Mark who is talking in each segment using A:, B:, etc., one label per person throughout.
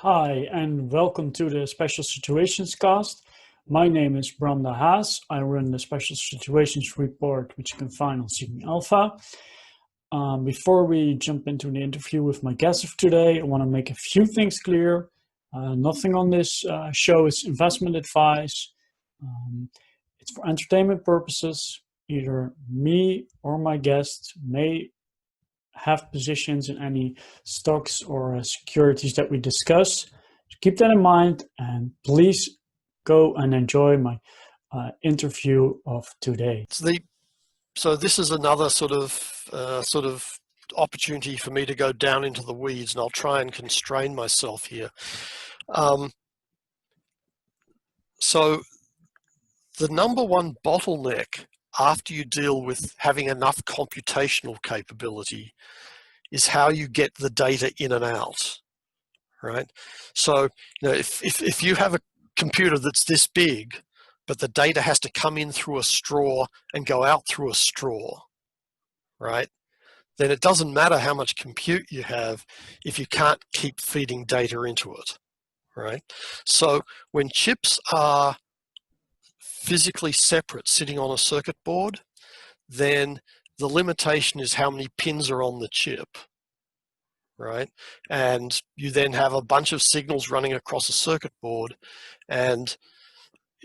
A: Hi, and welcome to the Special Situations cast. My name is Bram de Haas. I run the Special Situations report, which you can find on Seeking Alpha. Before we jump into the interview with my guest of today, I want to make a few things clear. Nothing on this show is investment advice. It's for entertainment purposes. Either me or my guest may have positions in any stocks or securities that we discuss. So keep that in mind, and please go and enjoy my interview of today.
B: So this is another sort of opportunity for me to go down into the weeds, and I'll try and constrain myself here. So the number one bottleneck after you deal with having enough computational capability is how you get the data in and out, right? So, if you have a computer that's this big, but the data has to come in through a straw and go out through a straw, right? Then it doesn't matter how much compute you have if you can't keep feeding data into it, right? So when chips are physically separate sitting on a circuit board, then the limitation is how many pins are on the chip, right? And you then have a bunch of signals running across a circuit board, and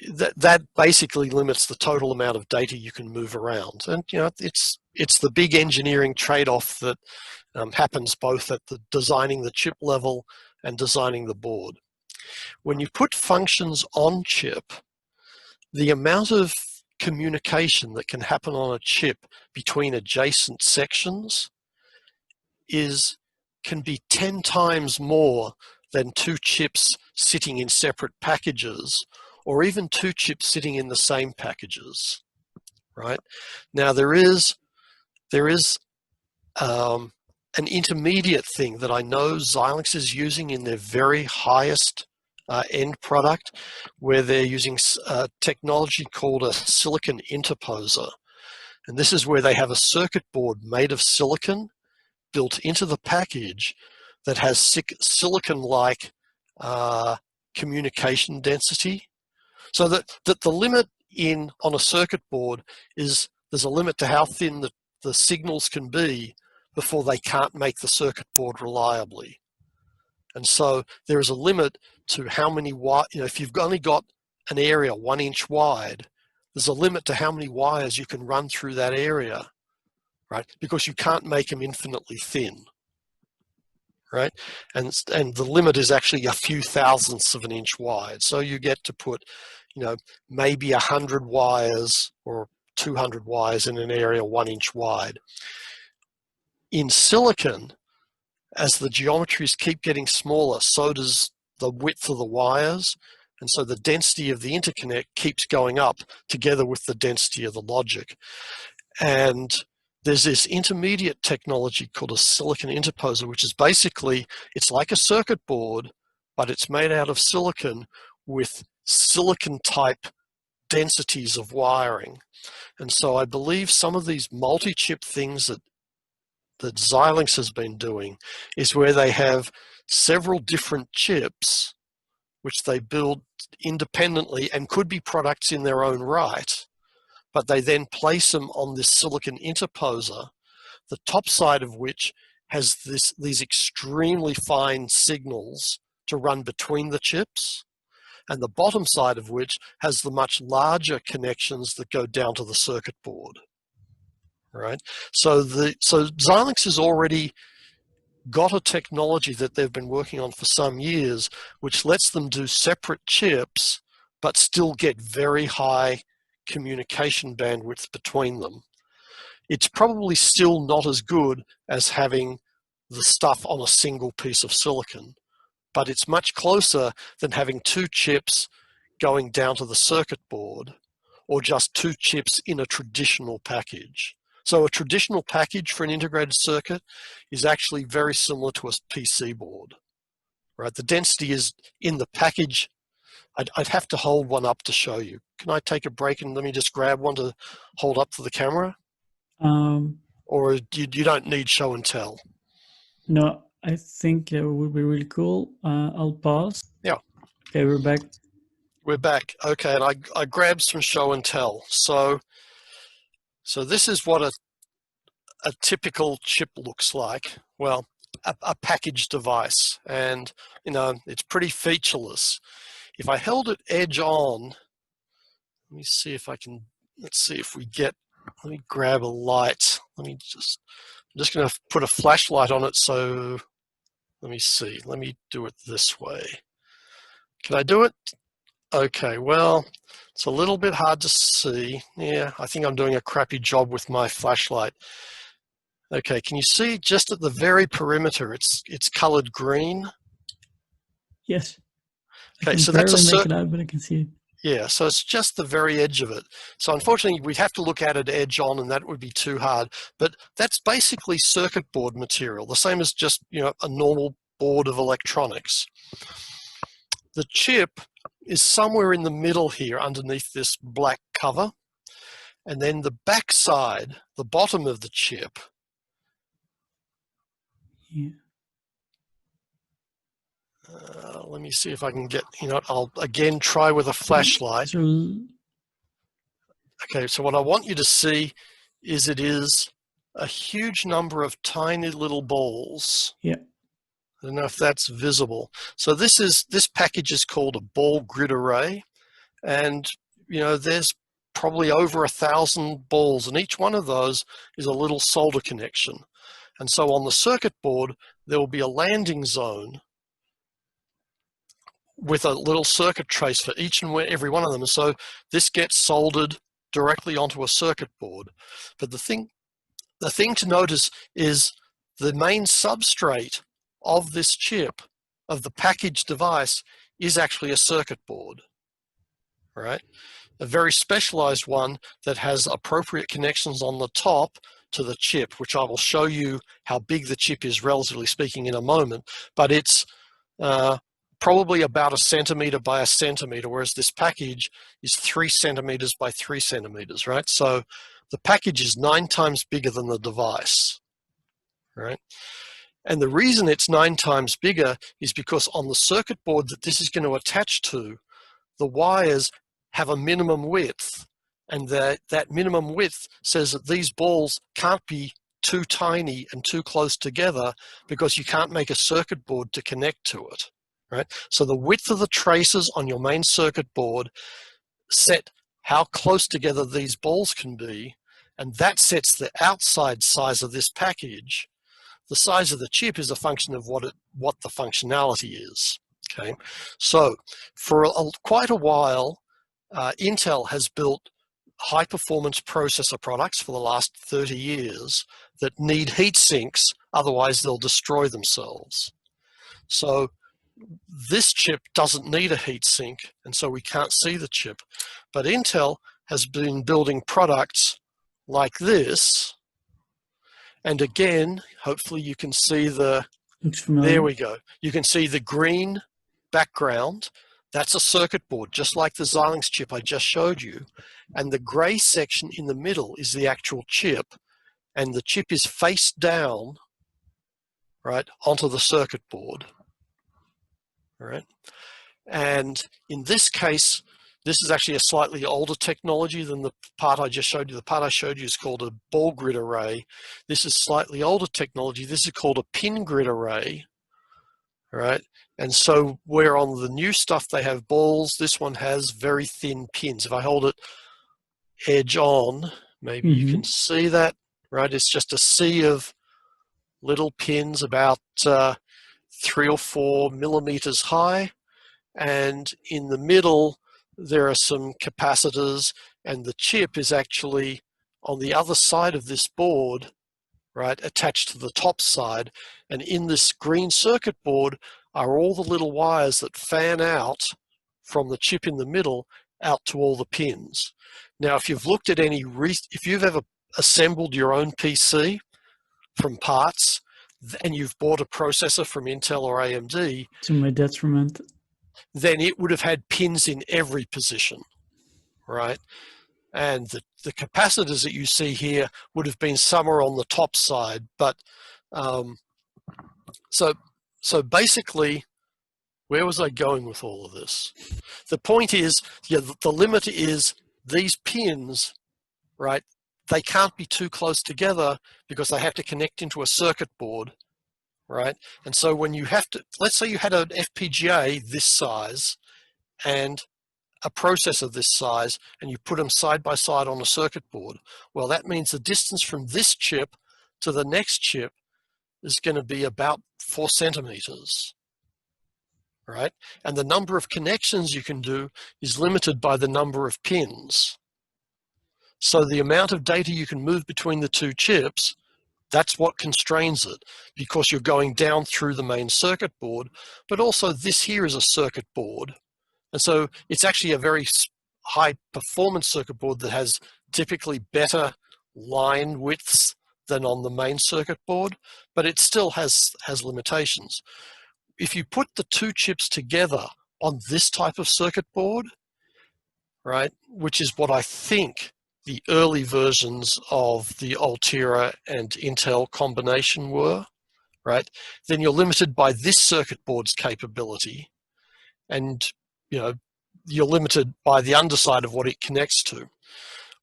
B: that basically limits the total amount of data you can move around. And it's the big engineering trade-off that happens both at the designing the chip level and designing the board. When you put functions on chip, the amount of communication that can happen on a chip between adjacent sections can be 10 times more than two chips sitting in separate packages, or even two chips sitting in the same packages, right? Now there is an intermediate thing that I know Xilinx is using in their very highest end product, where they're using technology called a silicon interposer. And this is where they have a circuit board made of silicon built into the package that has silicon-like communication density. So that the limit on a circuit board is there's a limit to how thin the signals can be before they can't make the circuit board reliably. And so there is a limit to how many if you've only got an area 1 inch wide, there's a limit to how many wires you can run through that area, right? Because you can't make them infinitely thin, right? And the limit is actually a few thousandths of an inch wide. So you get to put, maybe 100 wires or 200 wires in an area 1 inch wide. In silicon, as the geometries keep getting smaller, so does the width of the wires. And so the density of the interconnect keeps going up together with the density of the logic. And there's this intermediate technology called a silicon interposer, which is basically, it's like a circuit board, but it's made out of silicon with silicon type densities of wiring. And so I believe some of these multi-chip things that Xilinx has been doing is where they have several different chips which they build independently and could be products in their own right, but they then place them on this silicon interposer, the top side of which has these extremely fine signals to run between the chips, and the bottom side of which has the much larger connections that go down to the circuit board, right? So Xilinx has already got a technology that they've been working on for some years, which lets them do separate chips, but still get very high communication bandwidth between them. It's probably still not as good as having the stuff on a single piece of silicon, but it's much closer than having two chips going down to the circuit board or just two chips in a traditional package. So a traditional package for an integrated circuit is actually very similar to a PC board, right? The density is in the package. I'd have to hold one up to show you. Can I take a break and let me just grab one to hold up for the camera? Or you don't need show and tell?
A: No, I think that would be really cool. I'll pause.
B: Yeah.
A: Okay, we're back.
B: We're back. Okay, and I grabbed some show and tell. So this is what a typical chip looks like. Well, a packaged device, and it's pretty featureless. If I held it edge on, let me see if I can. Let's see if we get. Let me grab a light. I'm just going to put a flashlight on it. So let me see. Let me do it this way. Can I do it? Okay, well, it's a little bit hard to see. Yeah, I think I'm doing a crappy job with my flashlight. Okay, can you see just at the very perimeter, it's colored green?
A: Yes.
B: Okay, so that's a
A: make it out, but I can see it.
B: Yeah, so it's just the very edge of it. So unfortunately, we'd have to look at it edge on, and that would be too hard. But that's basically circuit board material, the same as just a normal board of electronics. The chip is somewhere in the middle here underneath this black cover. And then the back side, the bottom of the chip.
A: Yeah.
B: Let me see if I can get, I'll again try with a flashlight. Okay, so what I want you to see is it is a huge number of tiny little balls.
A: Yeah.
B: I don't know if that's visible. So this package is called a ball grid array, and there's probably over 1,000 balls, and each one of those is a little solder connection. And so on the circuit board, there will be a landing zone with a little circuit trace for each and every one of them. So this gets soldered directly onto a circuit board. But the thing to notice is the main substrate of this chip, of the packaged device, is actually a circuit board, right? A very specialized one that has appropriate connections on the top to the chip, which I will show you how big the chip is, relatively speaking, in a moment. But it's probably about 1 centimeter by 1 centimeter, whereas this package is 3 centimeters by 3 centimeters, right? So the package is 9 times bigger than the device, right? And the reason it's 9 times bigger is because on the circuit board that this is going to attach to, the wires have a minimum width, and that minimum width says that these balls can't be too tiny and too close together because you can't make a circuit board to connect to it, right? So the width of the traces on your main circuit board set how close together these balls can be, and that sets the outside size of this package. The size of the chip is a function of what the functionality is. Okay, so for quite a while, Intel has built high-performance processor products for the last 30 years that need heat sinks, otherwise they'll destroy themselves. So this chip doesn't need a heat sink, and so we can't see the chip. But Intel has been building products like this, and again, hopefully you can see there we go. You can see the green background. That's a circuit board, just like the Xilinx chip I just showed you. And the gray section in the middle is the actual chip, and the chip is face down, right, onto the circuit board. All right. And in this case, this is actually a slightly older technology than the part I just showed you. The part I showed you is called a ball grid array. This is slightly older technology. This is called a pin grid array, right? And so where on the new stuff they have balls, this one has very thin pins. If I hold it edge on, maybe you can see that, right? It's just a sea of little pins about 3 or 4 millimeters high. And in the middle, there are some capacitors, and the chip is actually on the other side of this board, right, attached to the top side. And in this green circuit board are all the little wires that fan out from the chip in the middle out to all the pins. Now, if you've looked at if you've ever assembled your own PC from parts, and you've bought a processor from Intel or AMD,
A: to my detriment,
B: then it would have had pins in every position, right? And the capacitors that you see here would have been somewhere on the top side, but So basically, where was I going with all of this? The point is, yeah, the limit is these pins, right? They can't be too close together because they have to connect into a circuit board, right? And so when you have to, let's say you had an FPGA this size and a processor this size, and you put them side by side on a circuit board. Well, that means the distance from this chip to the next chip is going to be about 4 centimeters, right? And the number of connections you can do is limited by the number of pins. So the amount of data you can move between the two chips, that's what constrains it, because you're going down through the main circuit board, but also this here is a circuit board. And so it's actually a very high performance circuit board that has typically better line widths than on the main circuit board, but it still has limitations. If you put the two chips together on this type of circuit board, right, which is what I think the early versions of the Altera and Intel combination were, right, then you're limited by this circuit board's capability, and you're limited by the underside of what it connects to.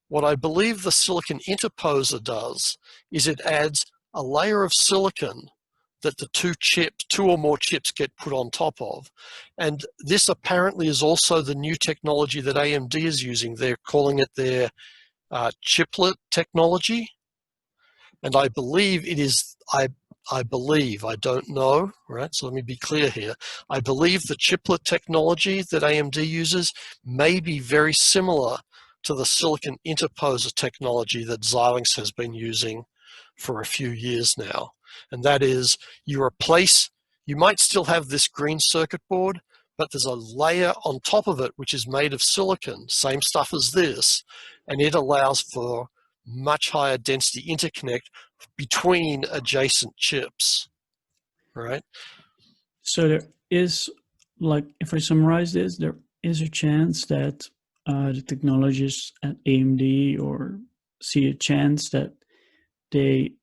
B: What I believe the silicon interposer does is it adds a layer of silicon that the two or more chips get put on top of. And this apparently is also the new technology that AMD is using. They're calling it their chiplet technology. And I believe it is, I believe, I don't know, right? So let me be clear here. I believe the chiplet technology that AMD uses may be very similar to the silicon interposer technology that Xilinx has been using for a few years now. And that is, you might still have this green circuit board, but there's a layer on top of it which is made of silicon, same stuff as this, and it allows for much higher density interconnect between adjacent chips, right?
A: So there is, like, if I summarize this, there is a chance that the technologists at AMD or see a chance that they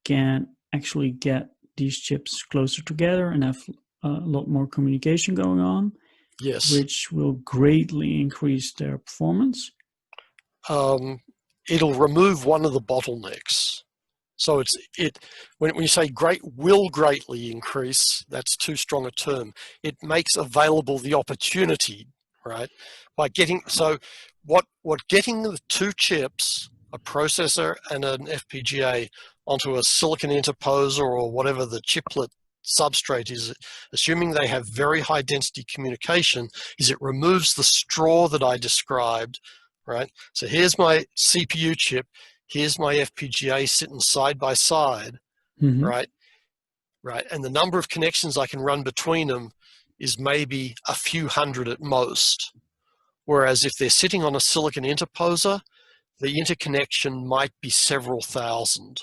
A: can actually get these chips closer together and have a lot more communication going on.
B: Yes.
A: Which will greatly increase their performance.
B: It'll remove one of the bottlenecks. So when you say will greatly increase, that's too strong a term. It makes available the opportunity, right? By getting getting the two chips, a processor and an FPGA, onto a silicon interposer or whatever the chiplet substrate is, assuming they have very high density communication, is it removes the straw that I described, right? So here's my CPU chip, here's my FPGA sitting side by side, right? Right, and the number of connections I can run between them is maybe a few hundred at most. Whereas if they're sitting on a silicon interposer, the interconnection might be several thousand.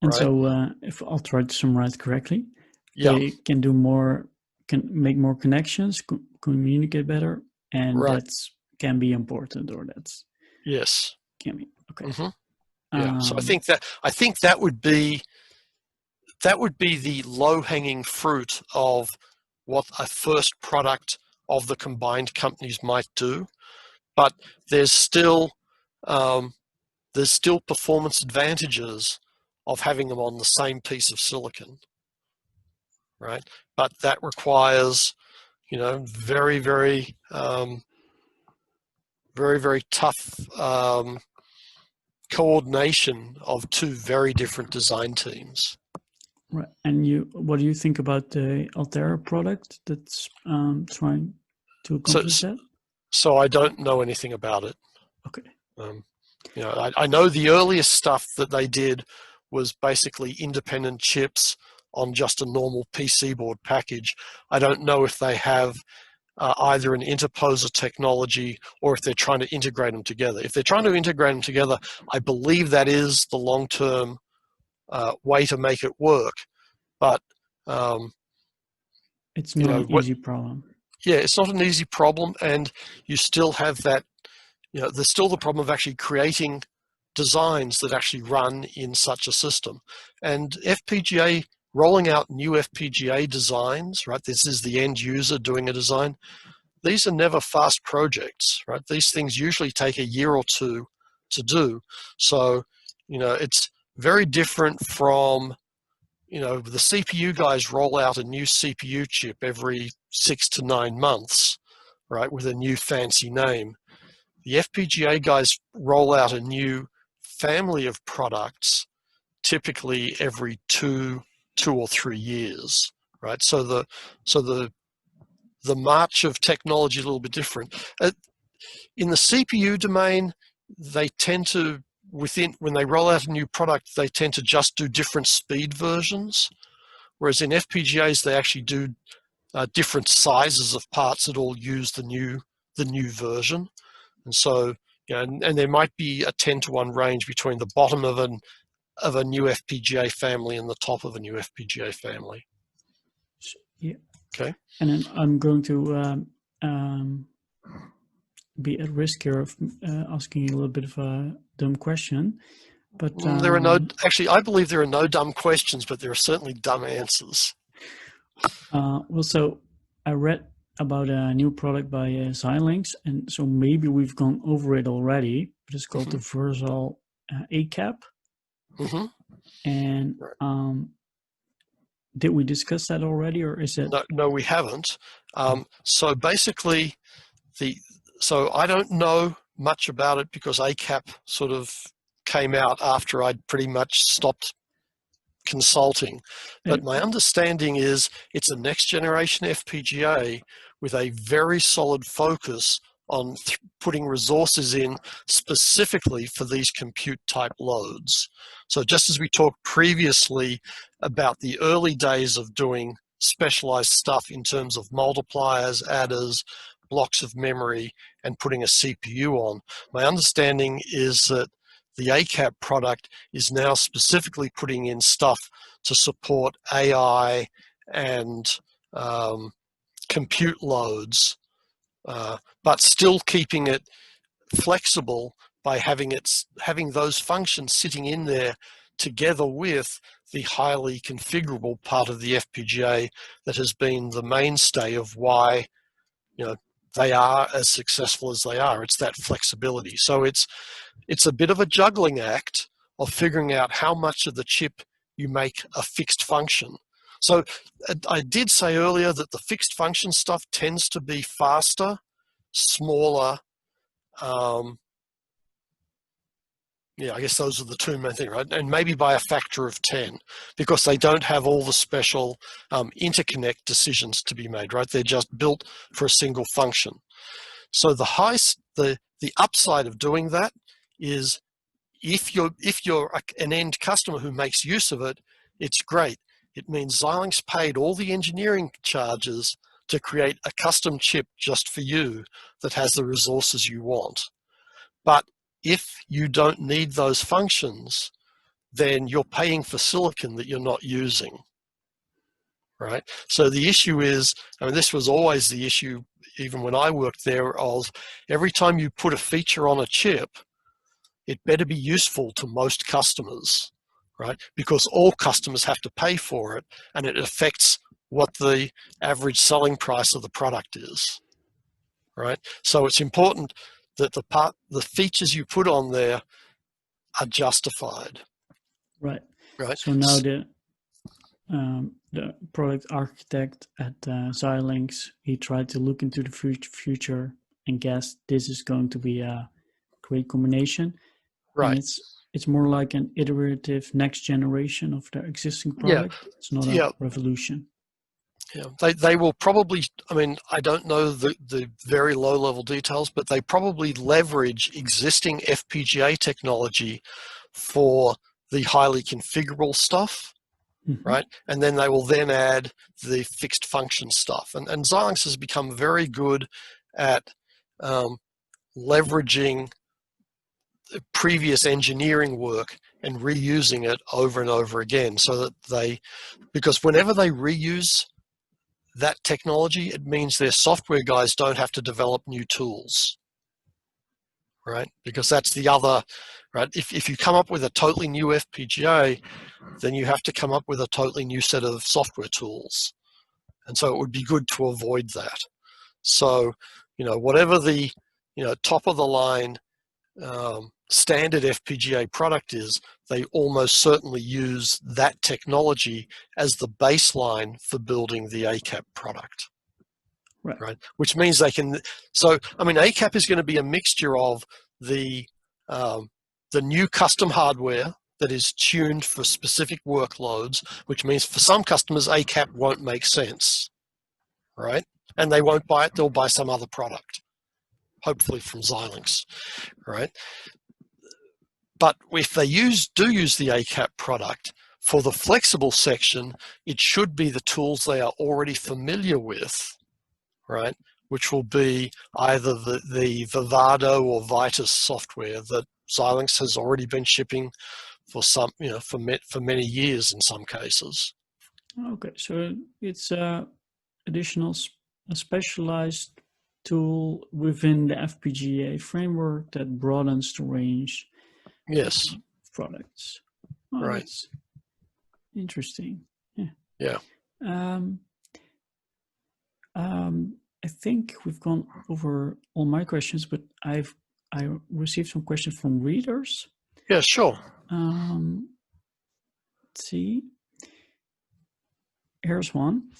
A: And
B: right?
A: so if I'll try to summarize correctly,
B: Yeah,
A: they can do more, can make more connections, communicate better, and
B: right.
A: that's can be important, or that's
B: Yes.
A: can be okay.
B: Yeah. So I think that would be the low-hanging fruit of what a first product of the combined companies might do. But there's still performance advantages of having them on the same piece of silicon, right? But that requires, very, very, very, very tough coordination of two very different design teams.
A: Right. And what do you think about the Altera product that's trying to accomplish that?
B: So I don't know anything about it.
A: Okay.
B: I know the earliest stuff that they did was basically independent chips on just a normal PC board package. I don't know if they have either an interposer technology or if they're trying to integrate them together. If they're trying to integrate them together, I believe that is the long-term way to make it work. But
A: it's not an easy problem.
B: Yeah, it's not an easy problem, and you still have that. There's still the problem of actually creating designs that actually run in such a system. And FPGA rolling out new FPGA designs, right? This is the end user doing a design. These are never fast projects, right? These things usually take a year or two to do. So, it's very different from, the CPU guys roll out a new CPU chip every 6 to 9 months, right, with a new fancy name. The FPGA guys roll out a new family of products typically every 2 or 3 years, right? So the march of technology is a little bit different. In the CPU domain, they tend to, when they roll out a new product, they tend to just do different speed versions. Whereas in FPGAs, they actually do different sizes of parts that all use the new version. And so, and there might be a 10-to-1 range between the bottom of a new FPGA family and the top of a new FPGA family.
A: Yeah.
B: Okay.
A: And then I'm going to be at risk here of asking you a little bit of a dumb question, but
B: there are no. Actually, I believe there are no dumb questions, but there are certainly dumb answers.
A: Well, so I read about a new product by Xilinx, and so maybe we've gone over it already, but it's called the Versal ACAP. And did we discuss that already, or is it?
B: No, we haven't. So basically, so I don't know much about it because ACAP sort of came out after I'd pretty much stopped consulting. But my understanding is it's a next generation FPGA with a very solid focus on putting resources in specifically for these compute type loads. So just as we talked previously about the early days of doing specialized stuff in terms of multipliers, adders, blocks of memory, and putting a CPU on, my understanding is that the ACAP product is now specifically putting in stuff to support AI and compute loads, but still keeping it flexible by having those functions sitting in there together with the highly configurable part of the FPGA that has been the mainstay of why they are as successful as they are. It's that flexibility. So it's a bit of a juggling act of figuring out how much of the chip you make a fixed function. So I did say earlier that the fixed function stuff tends to be faster, smaller. I guess those are the two main things, right? And maybe by a factor of 10, because they don't have all the special interconnect decisions to be made, right? They're just built for a single function. So the upside of doing that is if you're an end customer who makes use of it, it's great. It means Xilinx paid all the engineering charges to create a custom chip just for you that has the resources you want. But if you don't need those functions, then you're paying for silicon that you're not using, right? So the issue is, this was always the issue even when I worked there, of every time you put a feature on a chip, it better be useful to most customers, right? Because all customers have to pay for it, and it affects what the average selling price of the product is, right? So it's important that the features you put on there are justified.
A: Right.
B: Right.
A: So now the product architect at Xilinx, he tried to look into the future and guessed this is going to be a great combination.
B: Right.
A: And it's more like an iterative next generation of the existing product. Yeah. It's not a revolution.
B: Yeah, they will probably, I don't know the very low level details, but they probably leverage existing FPGA technology for the highly configurable stuff, right? And then they will then add the fixed function stuff. And Xilinx has become very good at leveraging previous engineering work and reusing it over and over again, so that because whenever they reuse that technology, it means their software guys don't have to develop new tools, right? Because that's the other, right? If you come up with a totally new FPGA, then you have to come up with a totally new set of software tools. And so it would be good to avoid that. So, whatever the, top of the line standard FPGA product is, they almost certainly use that technology as the baseline for building the ACAP product. Right? Which means they can, so, I mean, ACAP is going to be a mixture of the new custom hardware that is tuned for specific workloads, which means for some customers, ACAP won't make sense, right? And they won't buy it, they'll buy some other product, hopefully from Xilinx, right? But if they do use the ACAP product, for the flexible section, it should be the tools they are already familiar with, right? Which will be either the Vivado or Vitus software that Xilinx has already been shipping for some, for many years in some cases.
A: Okay, so it's additional specialized tool within the FPGA framework that broadens the range.
B: Yes.
A: Of products. Oh,
B: right.
A: That's interesting.
B: Yeah.
A: I think we've gone over all my questions, but I received some questions from readers.
B: Yeah, sure.
A: Let's see. Here's one.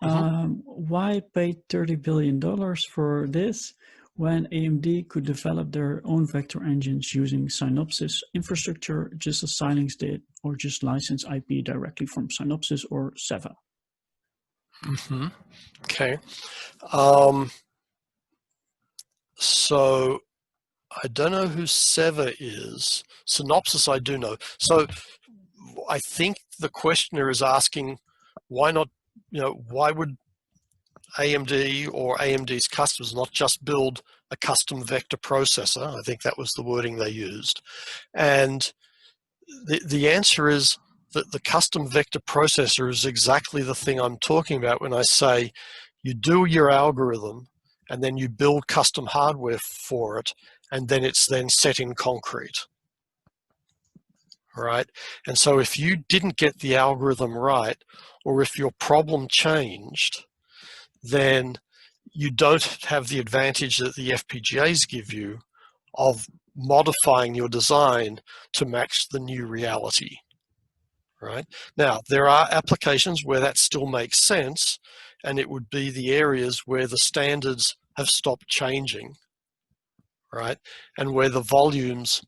A: Why pay $30 billion for this when AMD could develop their own vector engines using Synopsys infrastructure, just as Xilinx did, or just license IP directly from Synopsys or Seva?
B: Okay. So I don't know who Seva is. Synopsys I do know. So I think the questioner is asking, why not, why would AMD or AMD's customers not just build a custom vector processor? I think that was the wording they used. And the answer is that the custom vector processor is exactly the thing I'm talking about when I say you do your algorithm and then you build custom hardware for it, and then it's then set in concrete. Right? And so if you didn't get the algorithm right, or if your problem changed, then you don't have the advantage that the FPGAs give you of modifying your design to match the new reality, right? Now, there are applications where that still makes sense, and it would be the areas where the standards have stopped changing, right? And where the volumes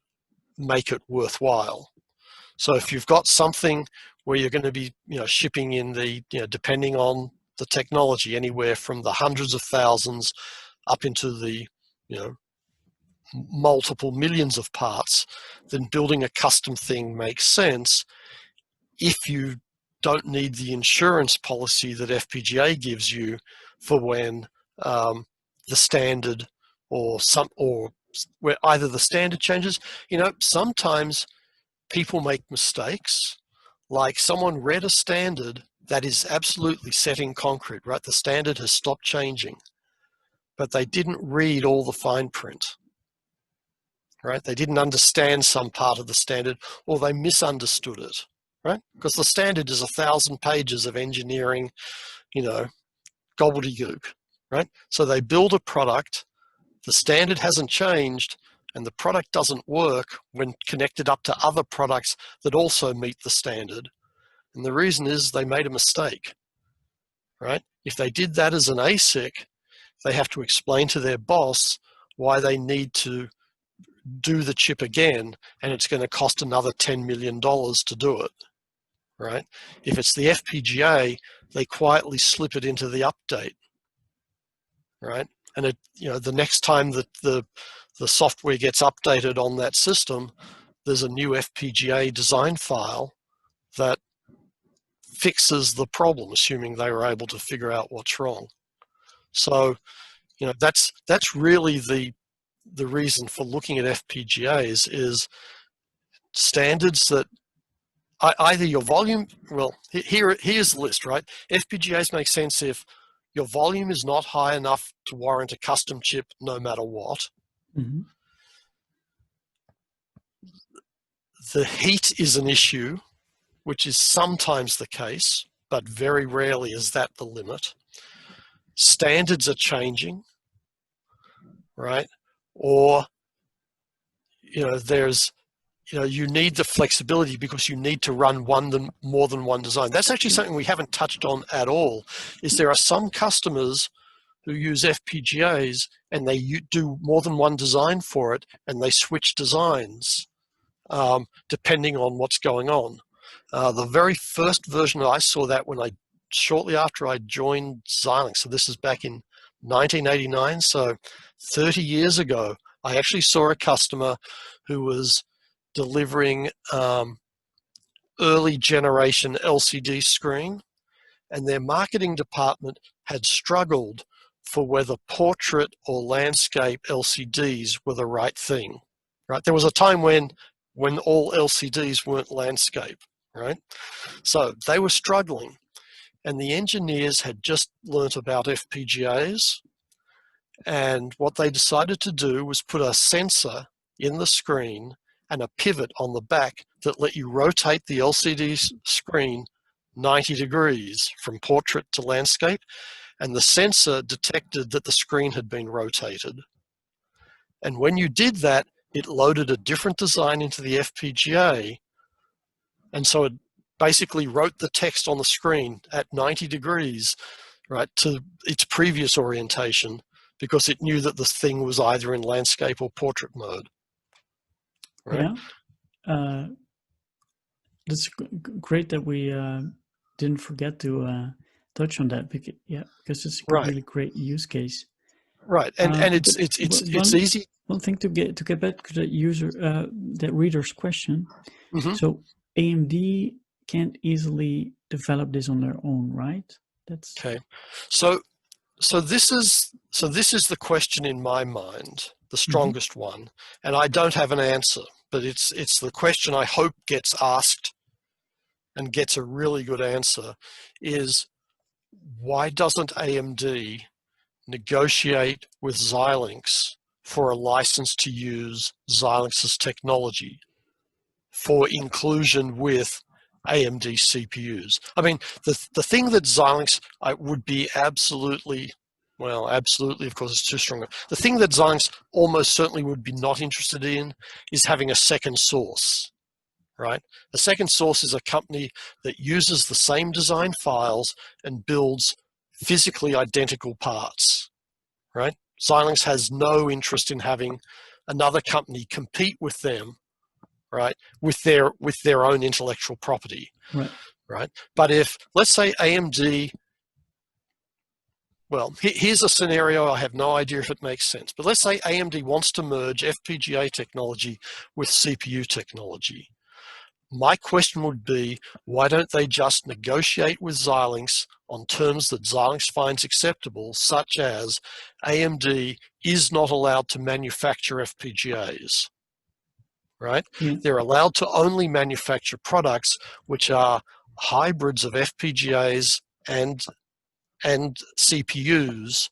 B: make it worthwhile. So if you've got something where you're going to be, shipping in the, depending on the technology, anywhere from the hundreds of thousands up into the, multiple millions of parts, then building a custom thing makes sense if you don't need the insurance policy that FPGA gives you for when the standard or where either the standard changes. Sometimes people make mistakes, like someone read a standard that is absolutely set in concrete, right? The standard has stopped changing, but they didn't read all the fine print, right? They didn't understand some part of the standard, or they misunderstood it, right? Because the standard is 1,000 pages of engineering, gobbledygook, right? So they build a product, the standard hasn't changed, and the product doesn't work when connected up to other products that also meet the standard. And the reason is they made a mistake, right? If they did that as an ASIC, they have to explain to their boss why they need to do the chip again, and it's going to cost another $10 million to do it, right? If it's the FPGA, they quietly slip it into the update, right? And it, the next time that the software gets updated on that system, there's a new FPGA design file that fixes the problem, assuming they were able to figure out what's wrong. So, that's really the reason for looking at FPGAs is standards that either your volume, well, here's the list, right? FPGAs make sense if your volume is not high enough to warrant a custom chip no matter what. The heat is an issue, which is sometimes the case, but very rarely is that the limit. Standards are changing, right? Or, you need the flexibility because you need to run more than one design. That's actually something we haven't touched on at all, is there are some customers who use FPGAs and they do more than one design for it, and they switch designs depending on what's going on. The very first version I saw that shortly after I joined Xilinx, so this is back in 1989, so 30 years ago, I actually saw a customer who was delivering early generation LCD screen, and their marketing department had struggled for whether portrait or landscape LCDs were the right thing, right? There was a time when all LCDs weren't landscape, right? So they were struggling, and the engineers had just learnt about FPGAs, and what they decided to do was put a sensor in the screen and a pivot on the back that let you rotate the LCD screen 90 degrees from portrait to landscape, and the sensor detected that the screen had been rotated. And when you did that, it loaded a different design into the FPGA, and so it basically wrote the text on the screen at 90 degrees, right, to its previous orientation, because it knew that the thing was either in landscape or portrait mode. Right?
A: Yeah, that's great that we didn't forget to touch on that, because it's a
B: Right.
A: really great use case.
B: Right, and it's easy.
A: One thing to get back to that reader's question.
B: Mm-hmm.
A: So AMD can't easily develop this on their own, right? That's
B: okay. So this is the question in my mind, the strongest one, and I don't have an answer, but it's the question I hope gets asked and gets a really good answer, is why doesn't AMD negotiate with Xilinx for a license to use Xilinx's technology for inclusion with AMD CPUs? I mean, the thing that Xilinx would be absolutely, of course it's too strong. The thing that Xilinx almost certainly would be not interested in is having a second source, right? A second source is a company that uses the same design files and builds physically identical parts, right? Xilinx has no interest in having another company compete with them, right, with their own intellectual property, right? But if, let's say AMD, well, here's a scenario, I have no idea if it makes sense, but let's say AMD wants to merge FPGA technology with CPU technology. My question would be, why don't they just negotiate with Xilinx on terms that Xilinx finds acceptable, such as AMD is not allowed to manufacture FPGAs, right?
A: Yeah.
B: They're allowed to only manufacture products which are hybrids of FPGAs and CPUs,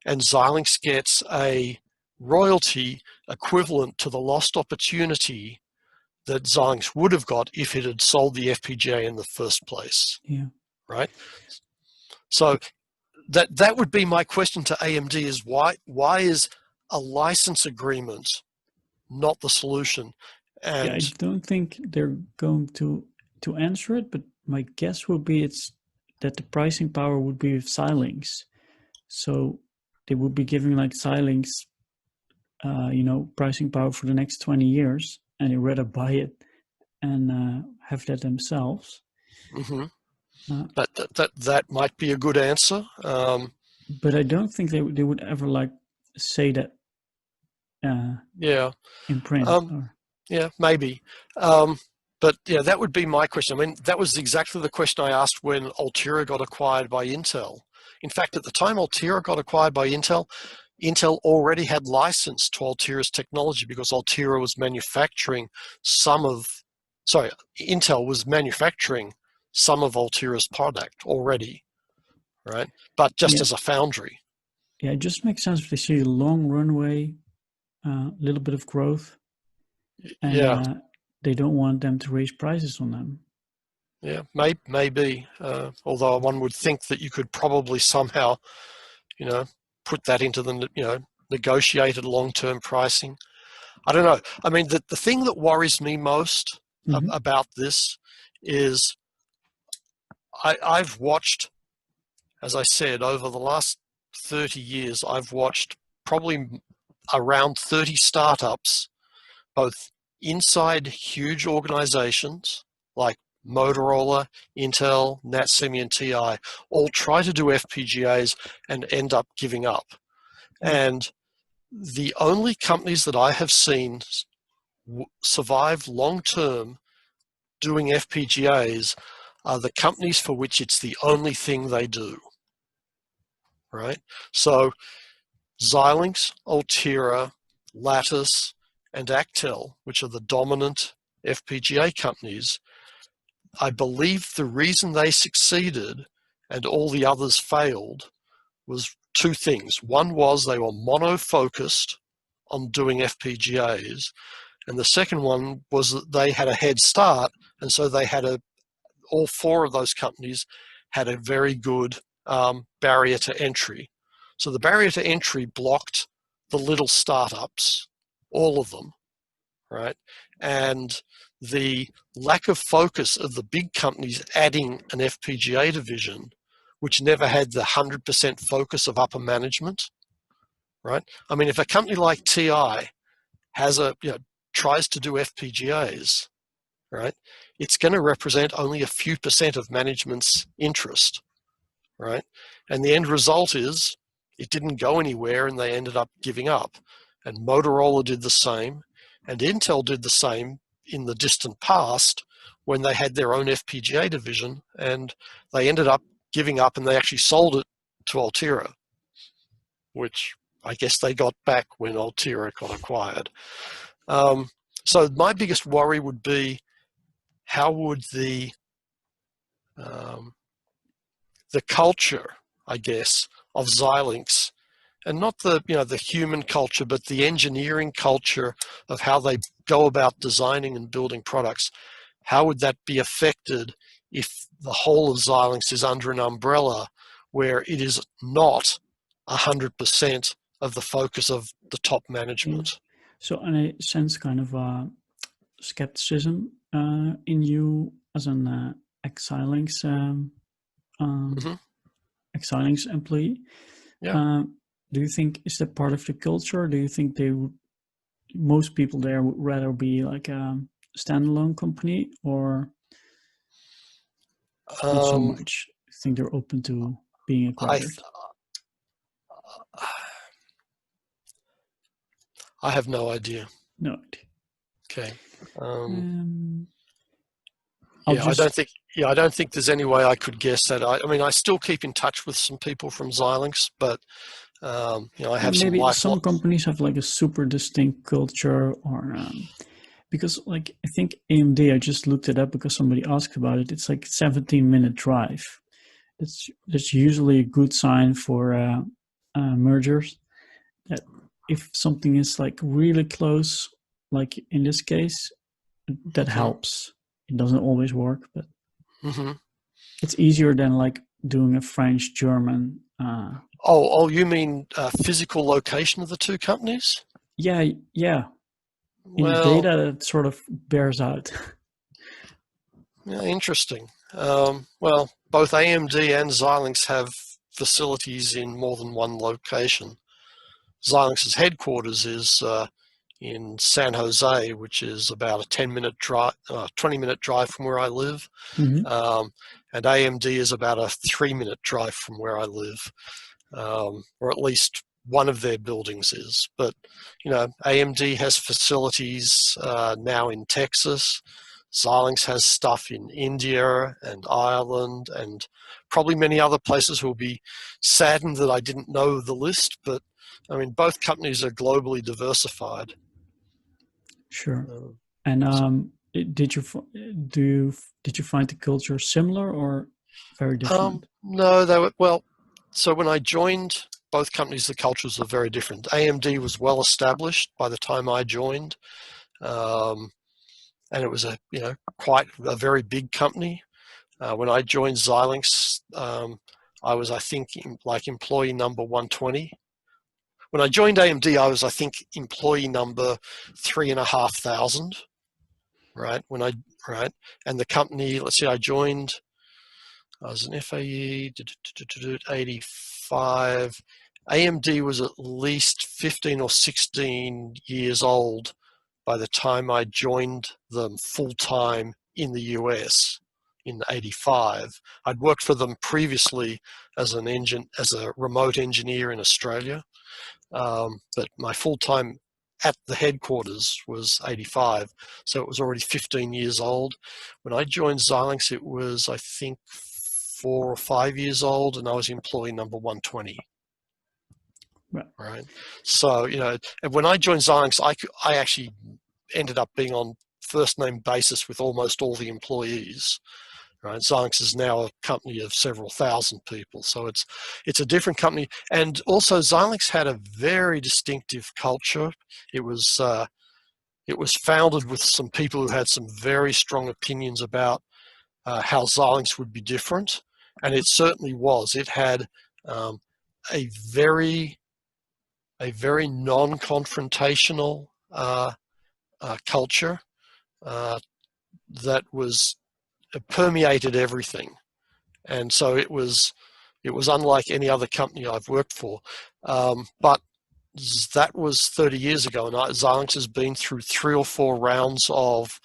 B: and Xilinx gets a royalty equivalent to the lost opportunity that Xilinx would have got if it had sold the FPGA in the first place.
A: Yeah.
B: Right? So that would be my question to AMD, is why is a license agreement not the solution? And
A: I don't think they're going to answer it, but my guess would be it's that the pricing power would be with Xilinx. So they would be giving like Xilinx pricing power for the next 20 years, and they'd rather buy it and have that themselves.
B: That might be a good answer.
A: But I don't think they would ever like say that in print.
B: Yeah, maybe. But yeah, that would be my question. I mean, that was exactly the question I asked when Altera got acquired by Intel. In fact, at the time Altera got acquired by Intel, Intel already had license to Altera's technology because Intel was manufacturing some of Altera's product already, right? But just as a foundry.
A: Yeah, it just makes sense if they see a long runway, a little bit of growth. And, they don't want them to raise prices on them.
B: Yeah, maybe. Although one would think that you could probably somehow, put that into the, negotiated long-term pricing. I don't know. I mean, the thing that worries me most about this is I've watched, as I said, over the last 30 years, I've watched probably around 30 startups, both inside huge organizations like Motorola, Intel, NatSemi, and TI, all try to do FPGAs and end up giving up. And the only companies that I have seen survive long-term doing FPGAs are the companies for which it's the only thing they do, right? So Xilinx, Altera, Lattice, and Actel, which are the dominant FPGA companies, I believe the reason they succeeded and all the others failed was two things. One was they were mono-focused on doing FPGAs, and the second one was that they had a head start, and so they had all four of those companies had a very good barrier to entry. So the barrier to entry blocked the little startups, all of them, right? And the lack of focus of the big companies adding an FPGA division, which never had the 100% focus of upper management, right? I mean, if a company like TI has tries to do FPGAs, right, it's going to represent only a few percent of management's interest, right? And the end result is it didn't go anywhere and they ended up giving up. And Motorola did the same, and Intel did the same in the distant past when they had their own FPGA division, and they ended up giving up and they actually sold it to Altera, which I guess they got back when Altera got acquired. So my biggest worry would be how would the culture, I guess, of Xilinx, and not the human culture, but the engineering culture of how they go about designing and building products, how would that be affected if the whole of Xilinx is under an umbrella where it is not 100% of the focus of the top management?
A: So, and I sense kind of skepticism in you as an ex-Xilinx ex-Xilinx employee.
B: Yeah.
A: Do you think, is that part of the culture? Do you think most people there would rather be like a standalone company, or not so much? I think they're open to being acquired.
B: I have no idea.
A: No idea.
B: Okay. I don't think there's any way I could guess that. I mean, I still keep in touch with some people from Xilinx, but I have
A: maybe some companies have like a super distinct culture, or because like I think AMD, I just looked it up because somebody asked about it. It's like 17-minute drive. That's usually a good sign for mergers. That if something is like really close, like in this case, that helps. It doesn't always work, but it's easier than like doing a French-German.
B: You mean physical location of the two companies?
A: Yeah. In data, it sort of bears out.
B: Yeah, interesting. Well, both AMD and Xilinx have facilities in more than one location. Xilinx's headquarters is in San Jose, which is about a 10-minute drive, 20-minute drive from where I live. And AMD is about a 3-minute drive from where I live, or at least one of their buildings is. But, AMD has facilities now in Texas. Xilinx has stuff in India and Ireland and probably many other places. Will be saddened that I didn't know the list, but I mean, both companies are globally diversified.
A: Sure. And did you find the culture similar or very different?
B: No, they were so when I joined both companies, the cultures were very different. AMD was well established by the time I joined. and it was a quite a very big company. When I joined Xilinx, I was, I think, like employee number 120. When I joined AMD, I was, I think, employee number 3,500. Right, and the company, let's see, I was an FAE, 85. AMD was at least 15 or 16 years old by the time I joined them full time in the US in 85. I'd worked for them previously as a remote engineer in Australia, but my full time at the headquarters was 85, so it was already 15 years old. When I joined Xilinx, it was, I think, 4 or 5 years old, and I was employee number 120. Right. So, and when I joined Xilinx, I actually ended up being on first name basis with almost all the employees. Right. Xilinx is now a company of several thousand people, so it's a different company. And also, Xilinx had a very distinctive culture. It was founded with some people who had some very strong opinions about how Xilinx would be different, and it certainly was. It had a very non-confrontational culture that was permeated everything, and so it was unlike any other company I've worked for. But that was 30 years ago, and Xilinx has been through 3 or 4 rounds of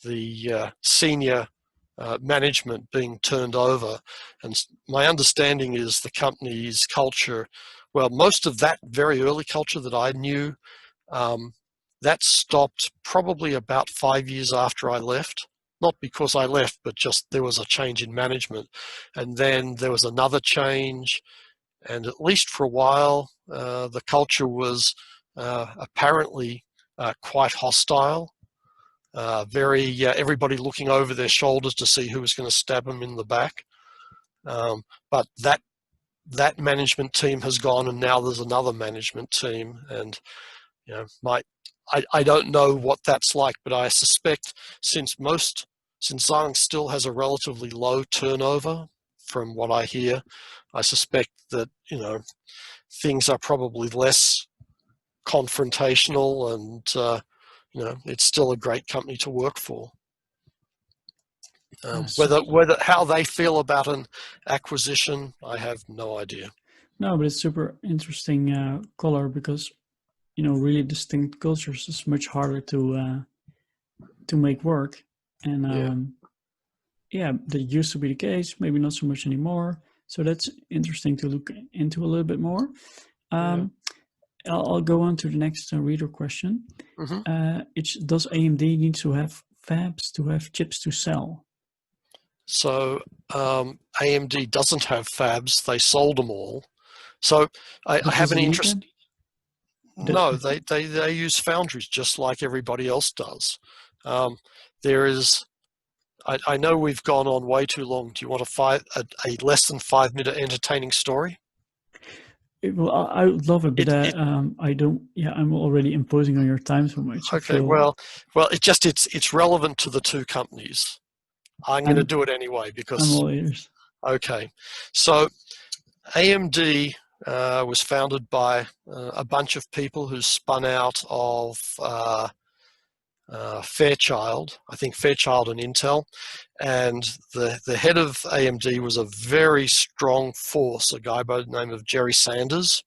B: the senior management being turned over, and my understanding is the company's culture, well, most of that very early culture that I knew, that stopped probably about 5 years after I left. Not because I left, but just there was a change in management, and then there was another change, and at least for a while, the culture was apparently quite hostile. Everybody looking over their shoulders to see who was going to stab them in the back. But that management team has gone, and now there's another management team. And I don't know what that's like, but I suspect since Xilinx still has a relatively low turnover, from what I hear, I suspect that things are probably less confrontational, and it's still a great company to work for. Whether how they feel about an acquisition, I have no idea.
A: No, but it's super interesting color, because really distinct cultures is much harder to make work, and that used to be the case, maybe not so much anymore. So that's interesting to look into a little bit more. I'll go on to the next reader question. Does AMD need to have fabs to have chips to sell?
B: So AMD doesn't have fabs; they sold them all. So I have an interest. No, they use foundries just like everybody else does. There is. I know we've gone on way too long. Do you want a less than 5 minute entertaining story?
A: Well, I would love it, but I don't. Yeah, I'm already imposing on your time so much.
B: Okay, well, it's relevant to the two companies. I'm going to do it anyway because
A: I'm all ears.
B: Okay, so AMD was founded by a bunch of people who spun out of Fairchild, I think Fairchild and Intel, and the head of AMD was a very strong force, a guy by the name of Jerry Sanders,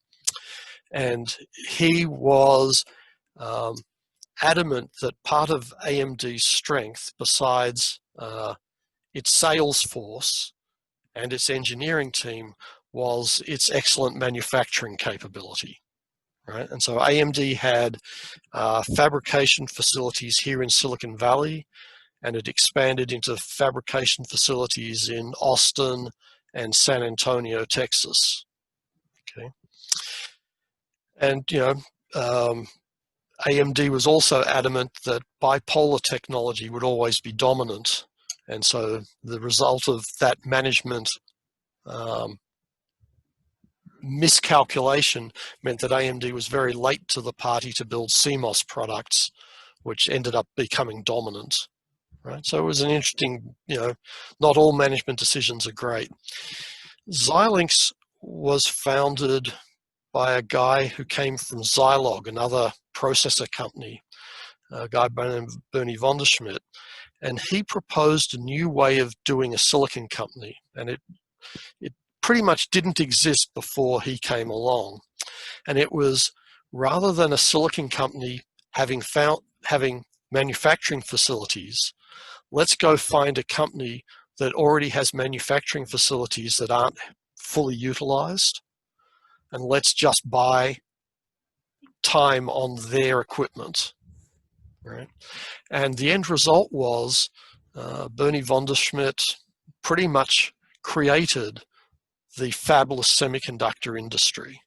B: and he was adamant that part of AMD's strength, besides its sales force and its engineering team, was its excellent manufacturing capability. Right, and so AMD had fabrication facilities here in Silicon Valley, and it expanded into fabrication facilities in Austin and San Antonio, Texas. Okay, and AMD was also adamant that bipolar technology would always be dominant, and so the result of that management miscalculation meant that AMD was very late to the party to build CMOS products, which ended up becoming dominant. Right, so it was an interesting, not all management decisions are great. Xilinx was founded by a guy who came from Zilog, another processor company, a guy by the name of Bernie von der Schmidt, and he proposed a new way of doing a silicon company, and it pretty much didn't exist before he came along. And it was, rather than a silicon company having manufacturing facilities, let's go find a company that already has manufacturing facilities that aren't fully utilized, and let's just buy time on their equipment, right? And the end result was Bernie von der Schmidt pretty much created the fabless semiconductor industry.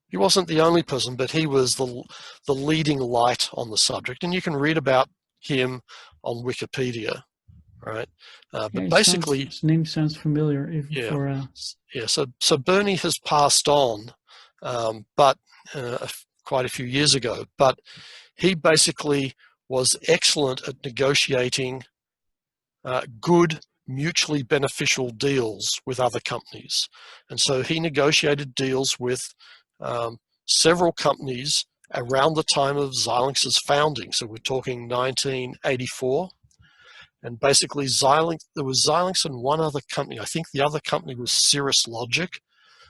B: He wasn't the only person, but he was the leading light on the subject, and you can read about him on Wikipedia, right? But basically,
A: his name sounds familiar.
B: So Bernie has passed on, but quite a few years ago. But he basically was excellent at negotiating good, mutually beneficial deals with other companies, and so he negotiated deals with several companies around the time of Xilinx's founding. So we're talking 1984. And basically there was Xilinx and one other company. I think the other company was Cirrus Logic,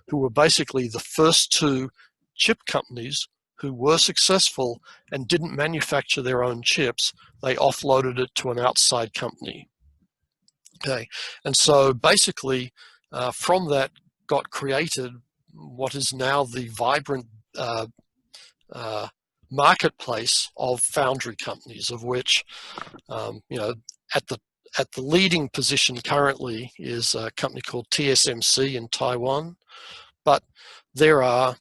B: who were basically the first two chip companies who were successful and didn't manufacture their own chips. They offloaded it to an outside company. Okay, and so basically from that got created what is now the vibrant marketplace of foundry companies, of which at the leading position currently is a company called TSMC in Taiwan, but there are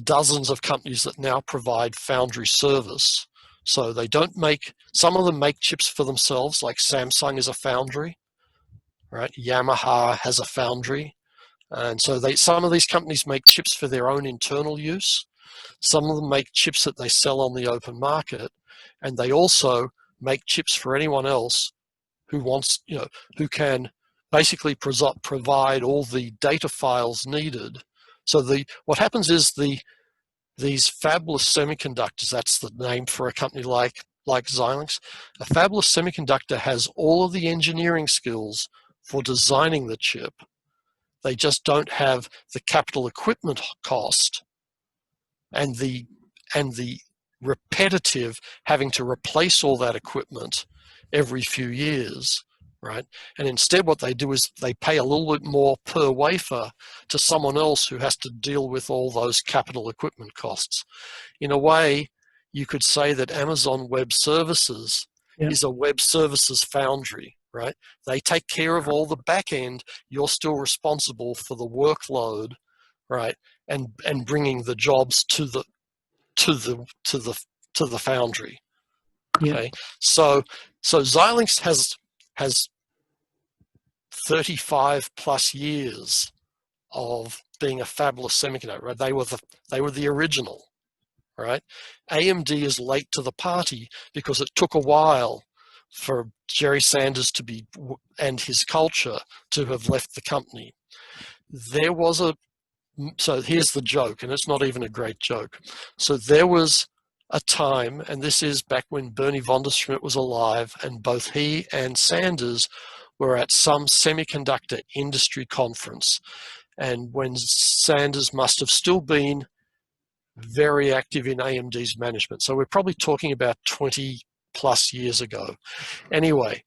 B: dozens of companies that now provide foundry service. So they don't make, some of them make chips for themselves, like Samsung is a foundry, right? Yamaha has a foundry. And so some of these companies make chips for their own internal use. Some of them make chips that they sell on the open market, and they also make chips for anyone else who wants, who can basically provide all the data files needed. So what happens is these fabless semiconductors, that's the name for a company like Xilinx, a fabless semiconductor has all of the engineering skills for designing the chip. They just don't have the capital equipment cost and the repetitive having to replace all that equipment every few years, right? And instead what they do is they pay a little bit more per wafer to someone else who has to deal with all those capital equipment costs. In a way, you could say that Amazon Web Services is a web services foundry, right? They take care of all the back end. You're still responsible for the workload, right? And bringing the jobs to the foundry. Okay, so Xilinx has 35 plus years of being a fabless semiconductor. Right? They were the original. Right? AMD is late to the party because it took a while for Jerry Sanders and his culture to have left the company. So here's the joke, and it's not even a great joke. So there was a time, and this is back when Bernie von der Schmidt was alive, and both he and Sanders were at some semiconductor industry conference. And when Sanders must have still been very active in AMD's management. So we're probably talking about 20 plus years ago. Anyway,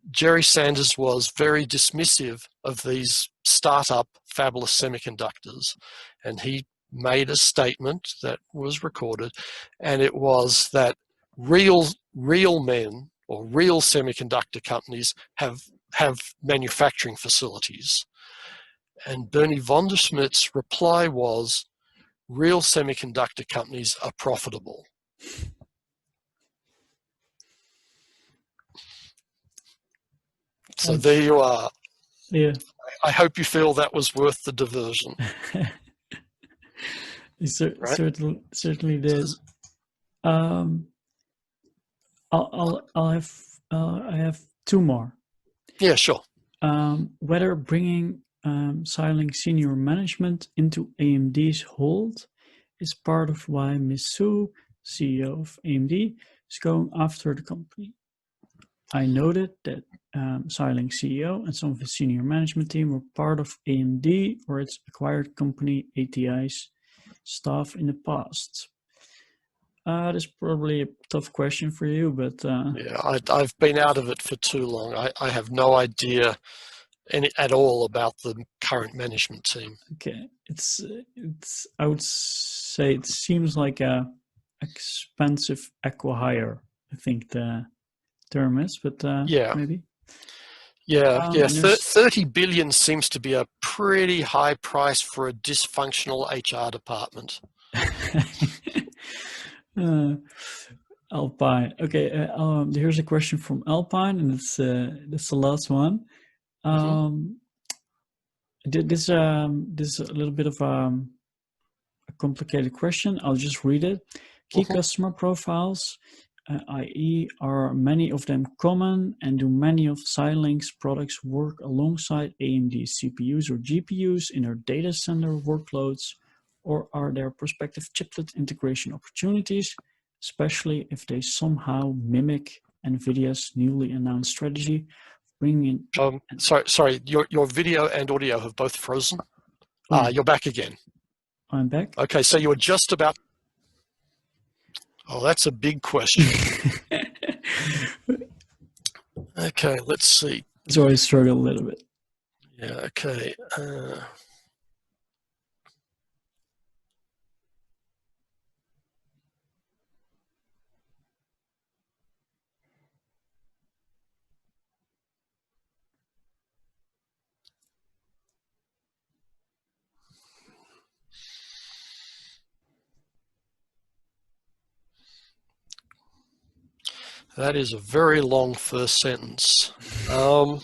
B: Jerry Sanders was very dismissive of these startup fabless semiconductors, and he made a statement that was recorded, and it was that real men or real semiconductor companies have manufacturing facilities. And Bernie von der Schmidt's reply was, real semiconductor companies are profitable. So there you are.
A: Yeah.
B: I hope you feel that was worth the diversion.
A: It certainly did. I have two more.
B: Yeah, sure.
A: Whether bringing Xilinx senior management into AMD's hold is part of why Ms. Su, CEO of AMD, is going after the company. I noted that Xilinx CEO and some of his senior management team were part of AMD or its acquired company ATI's staff in the past. That's probably a tough question for you, but
B: yeah, I've been out of it for too long. I have no idea at all about the current management team.
A: okay, I would say it seems like a expensive acqui-hire, I think the term is, but
B: Yeah.
A: maybe.
B: Yeah,
A: And there's
B: 30 billion seems to be a pretty high price for a dysfunctional HR department.
A: Alpine. Okay, here's a question from Alpine, and it's that's the last one. This is a little bit of a complicated question. I'll just read it. Key customer profiles, i.e., are many of them common, and do many of Xilinx products work alongside AMD CPUs or GPUs in their data center workloads, or are there prospective chiplet integration opportunities, especially if they somehow mimic NVIDIA's newly announced strategy, bringing in...
B: Sorry, your video and audio have both frozen. You're back again.
A: I'm back.
B: Okay, so you were just about... Oh, that's a big question. Okay, let's see.
A: So I struggle a little bit.
B: Yeah, okay. That is a very long first sentence. But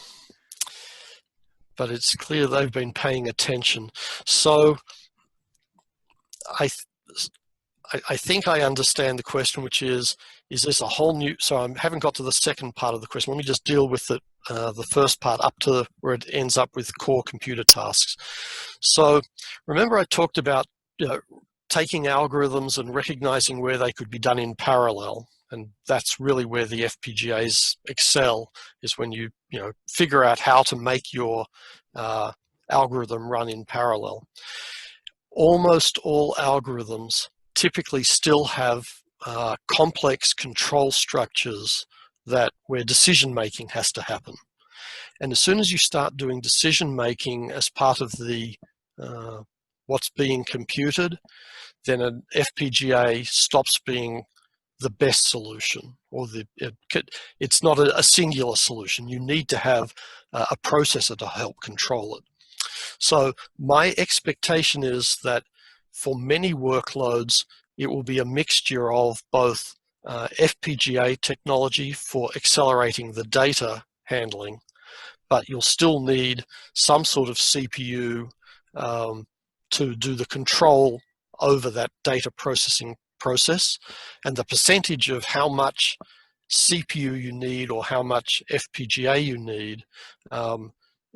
B: it's clear they've been paying attention. So I think I understand the question, which is this a whole new... So I haven't got to the second part of the question. Let me just deal with it, the first part up to where it ends up with core computer tasks. So remember I talked about taking algorithms and recognizing where they could be done in parallel. And that's really where the FPGAs excel, is when you figure out how to make your algorithm run in parallel. Almost all algorithms typically still have complex control structures where decision making has to happen. And as soon as you start doing decision making as part of the what's being computed, then an FPGA stops being the best solution, or it's not a singular solution. You need to have a processor to help control it. So my expectation is that for many workloads, it will be a mixture of both FPGA technology for accelerating the data handling, but you'll still need some sort of CPU to do the control over that data processing process, and the percentage of how much CPU you need or how much FPGA you need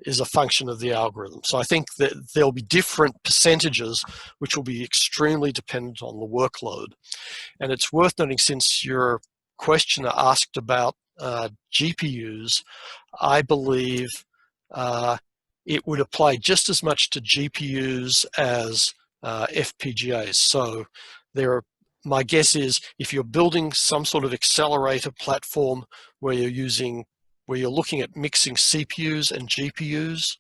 B: is a function of the algorithm. So I think that there'll be different percentages which will be extremely dependent on the workload. And it's worth noting, since your questioner asked about GPUs, I believe it would apply just as much to GPUs as FPGAs. So my guess is if you're building some sort of accelerator platform where you're looking at mixing CPUs and GPUs,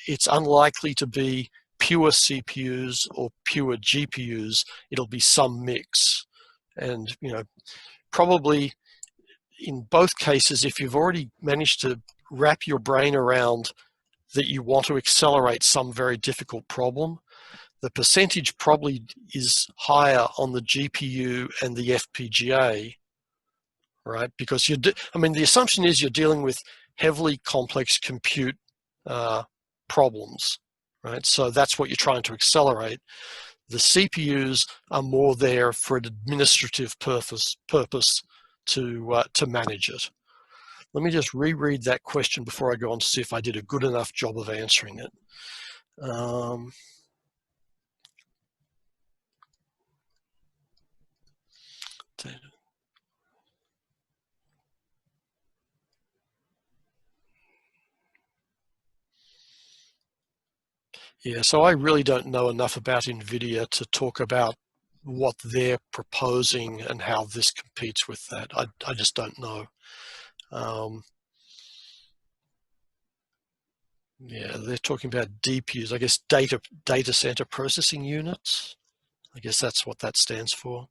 B: it's unlikely to be pure CPUs or pure GPUs. It'll be some mix. And probably in both cases, if you've already managed to wrap your brain around that you want to accelerate some very difficult problem, the percentage probably is higher on the GPU and the FPGA, right? Because the assumption is you're dealing with heavily complex compute problems, right? So that's what you're trying to accelerate. The CPUs are more there for an administrative purpose to manage it. Let me just reread that question before I go on to see if I did a good enough job of answering it. Yeah, so I really don't know enough about NVIDIA to talk about what they're proposing and how this competes with that. I just don't know. Yeah, they're talking about DPUs, I guess data center processing units. I guess that's what that stands for.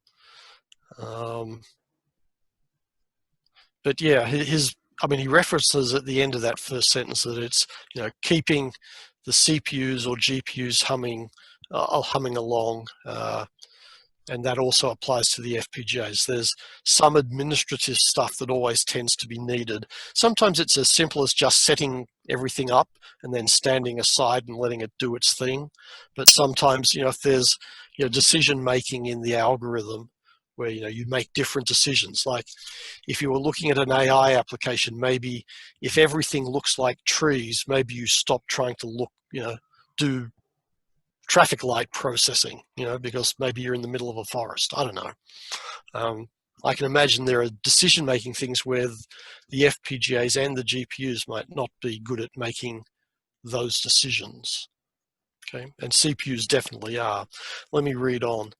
B: But yeah, I mean, he references at the end of that first sentence that it's, keeping the CPUs or GPUs humming along, and that also applies to the FPGAs. There's some administrative stuff that always tends to be needed. Sometimes it's as simple as just setting everything up and then standing aside and letting it do its thing. But sometimes, if there's decision making in the algorithm where you make different decisions, like if you were looking at an AI application, maybe if everything looks like trees, maybe you stop trying to do traffic light processing, because maybe you're in the middle of a forest. I don't know. I can imagine there are decision-making things where the FPGAs and the GPUs might not be good at making those decisions. Okay, and CPUs definitely are. Let me read on.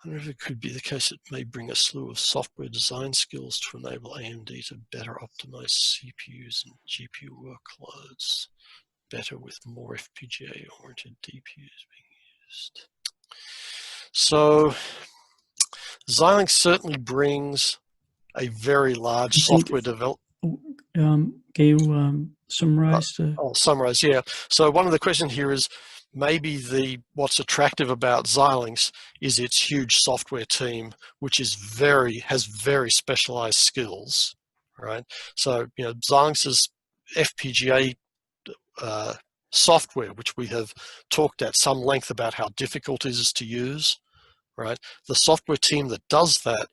B: I wonder if it could be the case it may bring a slew of software design skills to enable AMD to better optimize CPUs and GPU workloads, better with more FPGA-oriented DPUs being used. So Xilinx certainly brings a very large software development.
A: Can you summarize?
B: I'll summarize, yeah. So one of the questions here is, maybe what's attractive about Xilinx is its huge software team, which has very specialized skills, right? So Xilinx's FPGA software, which we have talked at some length about how difficult it is to use, right? The software team that does that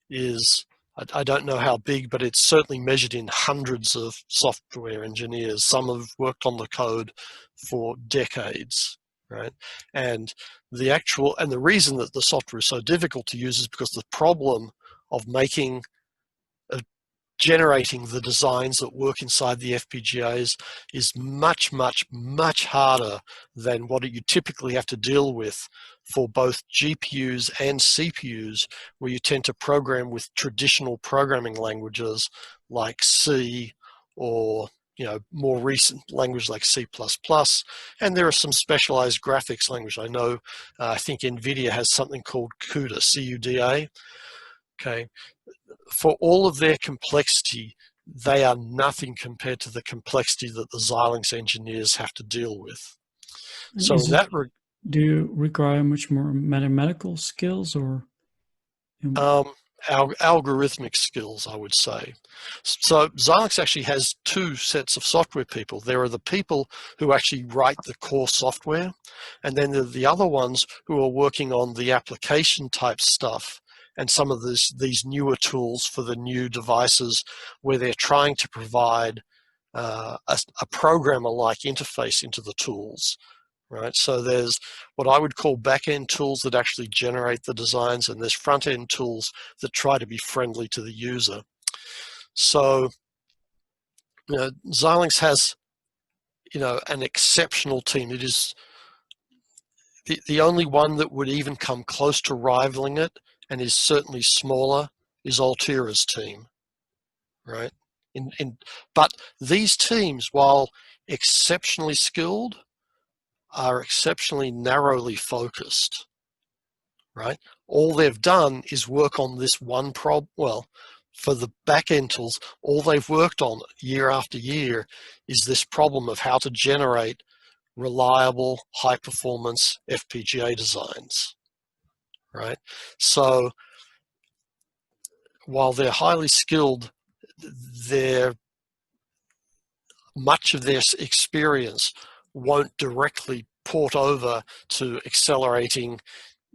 B: is, I don't know how big, but it's certainly measured in hundreds of software engineers. Some have worked on the code for decades, right? And the reason that the software is so difficult to use is because the problem of generating the designs that work inside the FPGAs is much harder than what you typically have to deal with for both GPUs and CPUs, where you tend to program with traditional programming languages like C, or more recent language like C++, and there are some specialized graphics language. I know, I think NVIDIA has something called CUDA, C-U-D-A. Okay, for all of their complexity, they are nothing compared to the complexity that the Xilinx engineers have to deal with. So
A: do you require much more mathematical skills, or?
B: Algorithmic skills, I would say. So Xilinx actually has two sets of software people. There are the people who actually write the core software, and then there are the other ones who are working on the application type stuff and some of these newer tools for the new devices, where they're trying to provide a programmer-like interface into the tools. Right, so there's what I would call back-end tools that actually generate the designs, and there's front-end tools that try to be friendly to the user. So, Xilinx has, an exceptional team. It is the only one that would even come close to rivaling it, and is certainly smaller, is Altera's team. Right, but these teams, while exceptionally skilled, are exceptionally narrowly focused, right? All they've done is work on this one problem. Well, for the back-end tools, all they've worked on year after year is this problem of how to generate reliable, high-performance FPGA designs, right? So while they're highly skilled, much of their experience won't directly port over to accelerating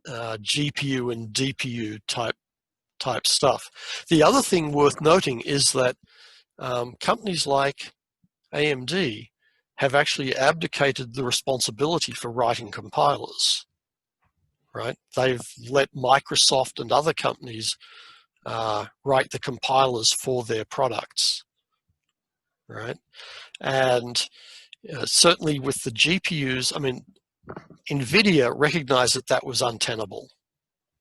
B: GPU and DPU type type stuff. The other thing worth noting is that companies like AMD have actually abdicated the responsibility for writing compilers, right? They've let Microsoft and other companies write the compilers for their products, right? And certainly with the GPUs, I mean, NVIDIA recognized that that was untenable,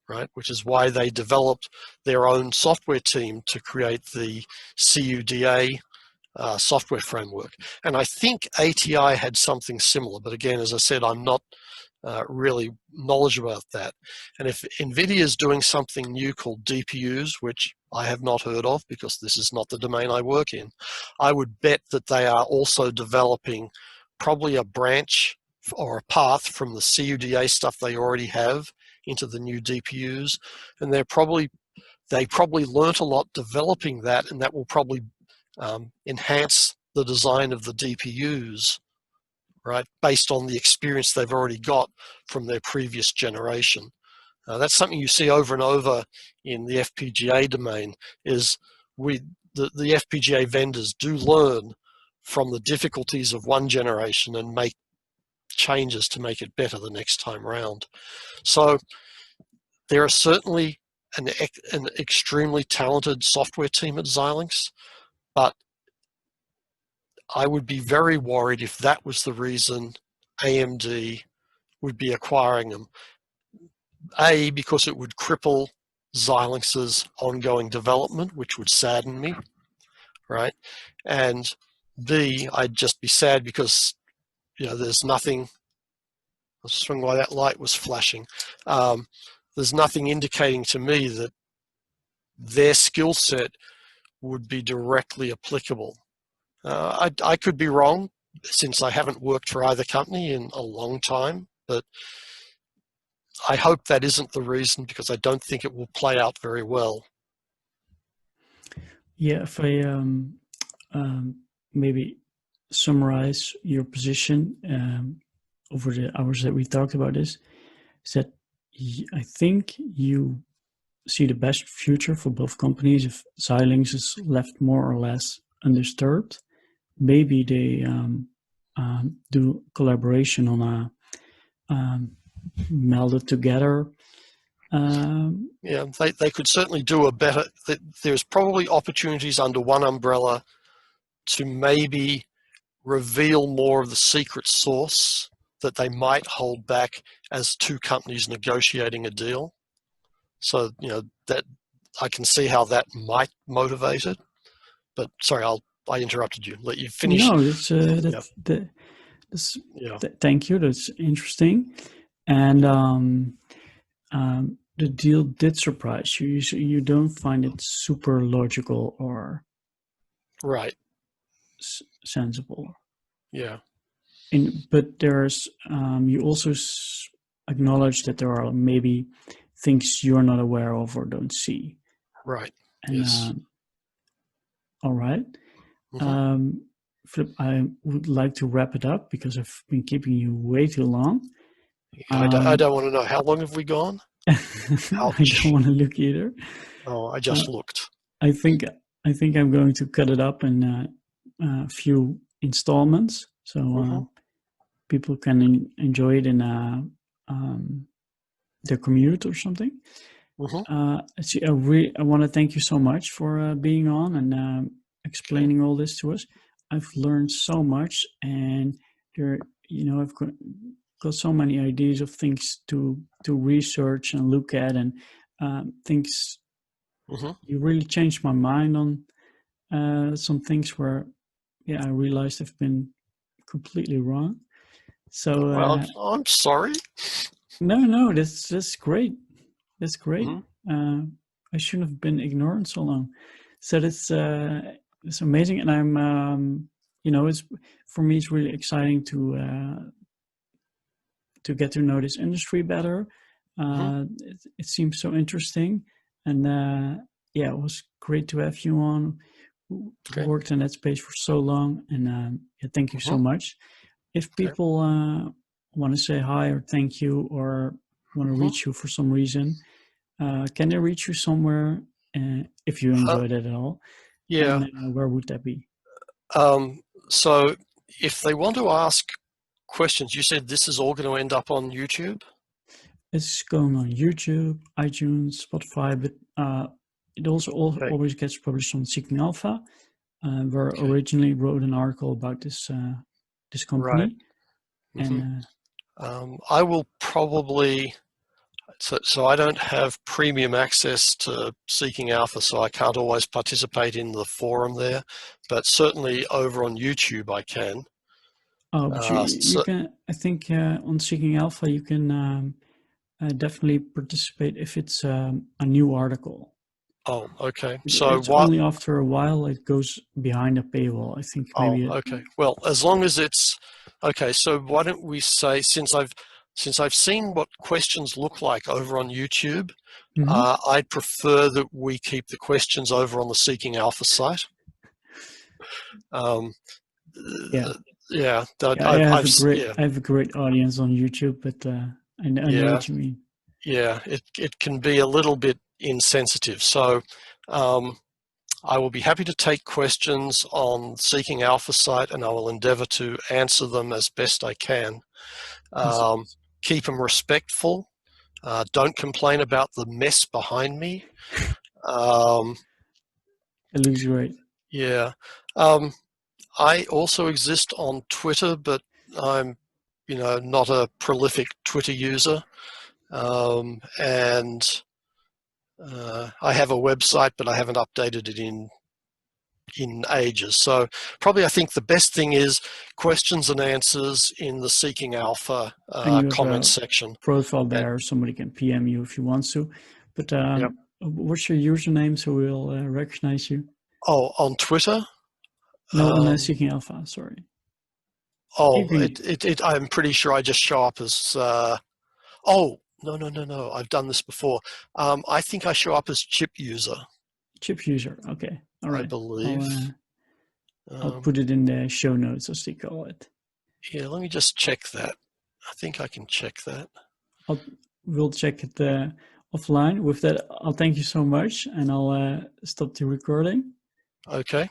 B: right? Which is why they developed their own software team to create the CUDA software framework. And I think ATI had something similar, but again, as I said, I'm not really knowledgeable about that. And if NVIDIA is doing something new called DPUs, which I have not heard of because this is not the domain I work in, I would bet that they are also developing probably a branch or a path from the CUDA stuff they already have into the new DPUs. And they probably learnt a lot developing that, and that will probably enhance the design of the DPUs, right, based on the experience they've already got from their previous generation. That's something you see over and over in the FPGA domain, is the FPGA vendors do learn from the difficulties of one generation and make changes to make it better the next time around. So there are certainly an extremely talented software team at Xilinx, but I would be very worried if that was the reason AMD would be acquiring them. A, because it would cripple Xilinx's ongoing development, which would sadden me, right? And B, I'd just be sad because, you know, there's nothing, I was just wondering why that light was flashing. There's nothing indicating to me that their skill set would be directly applicable. I could be wrong, since I haven't worked for either company in a long time, but I hope that isn't the reason, because I don't think it will play out very well.
A: Yeah, if I maybe summarize your position over the hours that we talked about this, is that I think you see the best future for both companies if Xilinx is left more or less undisturbed. Maybe they do collaboration on a melded together.
B: Yeah, they could certainly do a better, there's probably opportunities under one umbrella to maybe reveal more of the secret sauce that they might hold back as two companies negotiating a deal. So, you know, that I can see how that might motivate it. But sorry, I interrupted you. Let you finish.
A: No, thank you. That's interesting. And the deal did surprise you. You don't find it super logical or
B: right,
A: sensible.
B: Yeah.
A: But there's you also acknowledge that there are maybe things you're not aware of or don't see.
B: Right.
A: And,
B: yes.
A: All right.
B: Mm-hmm.
A: Philip, I would like to wrap it up because I've been keeping you way too long.
B: I don't want to know. How long have we gone?
A: I don't want to look either.
B: Oh, I just looked.
A: I think I'm going to cut it up in a few installments, so people can enjoy it in their commute or something. I want to thank you so much for being on and explaining all this to us. I've learned so much, and I've got so many ideas of things to research and look at, and things. You really changed my mind on some things where, I realized I've been completely wrong. So,
B: well, I'm sorry.
A: No, that's great. That's great. I shouldn't have been ignorant so long. So it's amazing, and I'm it's for me it's really exciting to get to know this industry better. It seems so interesting, and it was great to have you on. Worked in that space for so long, and thank you so much. If people want to say hi or thank you or want to reach you for some reason, can they reach you somewhere if you enjoyed it at all.
B: Yeah.
A: And where would that be?
B: So if they want to ask questions, you said this is all going to end up on YouTube?
A: It's going on YouTube, iTunes, Spotify, but it also always gets published on Seeking Alpha. Where originally wrote an article about this this company.
B: Right.
A: And
B: I will probably, so I don't have premium access to Seeking Alpha, so I can't always participate in the forum there, but certainly over on YouTube I can.
A: oh, but you can, I think on Seeking Alpha you can definitely participate if it's a new article.
B: Oh, okay. So
A: it's only after a while it goes behind a paywall, I think. Maybe.
B: Oh, okay. Well, as long as it's okay. So why don't we say, since I've seen what questions look like over on YouTube, I'd prefer that we keep the questions over on the Seeking Alpha site. Yeah.
A: I have a great audience on YouTube, but I know what you mean.
B: Yeah, it can be a little bit insensitive. So I will be happy to take questions on Seeking Alpha site, and I will endeavor to answer them as best I can. Keep them respectful. Don't complain about the mess behind me.
A: It looks great.
B: Yeah. I also exist on Twitter, but I'm, not a prolific Twitter user. And I have a website, but I haven't updated it in ages. So probably I think the best thing is questions and answers in the Seeking Alpha comment section.
A: Profile there, somebody can PM you if you want to. But what's your username so we'll recognize you?
B: Oh, on Twitter?
A: No, on Seeking Alpha, sorry.
B: Oh, I'm pretty sure I just show up as, oh, no, I've done this before. I think I show up as chip user.
A: Chip user, okay, all right.
B: I believe.
A: I'll put it in the show notes, as they call it.
B: Yeah, let me just check that. I think I can check that.
A: We'll check it offline. With that, I'll thank you so much, and I'll stop the recording.
B: Okay.